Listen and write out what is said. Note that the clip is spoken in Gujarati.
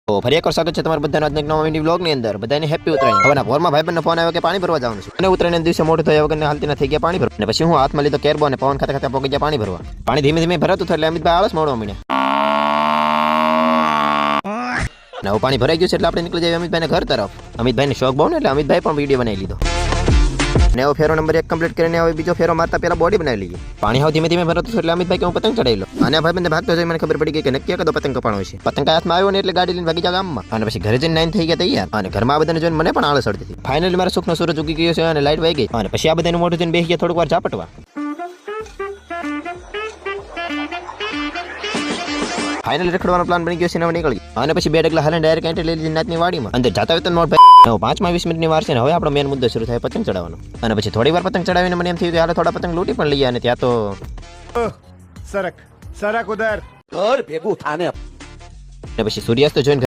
તો ફરી એકવાર સ્વાગત છે તમારા બધાનો આજના એક નવા મિની વ્લોગની અંદર. બધાને હેપી ઉત્તરાયણ. હવેના ભોરમાં ભાઈબંધનો ફોન આવ્યો કે પાણી ભરવા જવાનું છે અને ઉત્તરાયણના દિવસે મોડું થયા વગર હાલતી ના થઈ ગયા પાણી ભરવા. અને પછી હું હાથમાં લીધો કેરબો અને પવન ખાતા ખાતા પોકી ગયા પાણી ભરવા. પાણી ધીમે ધીમે ભરાતું થયું એટલે અમિતભાઈ આળસ મળવા માંડ્યા. નવું પાણી ભરાઈ ગયું છે એટલે આપણે નીકળી જઈએ અમિતભાઈના ઘર તરફ. અમિતભાઈને શોખ બહુ ને એટલે અમિતભાઈ પણ વિડીયો બનાવી લીધો. નવો ફેરો નંબર 1 કમ્પ્લીટ કરીને હવે બીજો ફેરો મારતા પહેલા બોડી બનાવી લઈએ. પાણી હાવ ધીમે ધીમે ભરાતું છે એટલે અમિતભાઈ કે હું પતંગ ચડાવી લો. અને ભાઈબંધને ભાગતો જોઈ મને ખબર પડી ગઈ કે નક્કી કદો પતંગ કપાણો છે. પતંગ હાથમાં આવ્યો ને એટલે ગાડી લઈને ભાગી જા ગામમાં. અને પછી ઘરે જઈને 9 થઈ ગયા તૈયાર. અને ઘરમાં આ બધાને જોઈને મને પણ આળસ અડતી હતી. ફાઇનલી મારા સુખનો સૂરજ ઉગી ગયો છે અને લાઈટ વહી ગઈ. અને પછી આ બધાનું મોઢું જોઈને બેસી ગયા થોડીક વાર ઝાપટવા. ફાઇનલ રખડવાનો પ્લાન બની ગયો છે ને હવે નીકળી ગયો. અને પછી બે ડગલા હાલે ડાયરેક્ટ એન્ટ્રી લઈ લીધી નાતની વાડીમાં. અંદર જાતા હોય તો નોટ ભાઈ 5-20 મિનિટની વાર છે ને હવે આપણો મેન મુદ્દો શરૂ થાય પતંગ ચડાવવાનો. અને પછી થોડી વાર પતંગ ચડાવીને મને એમ થયું કે હાલે થોડા પતંગ લૂંટી પણ લઈએ. અને ત્યાં તો સરક ઉધર અને પછી સૂર્યાસ્ત જોઈને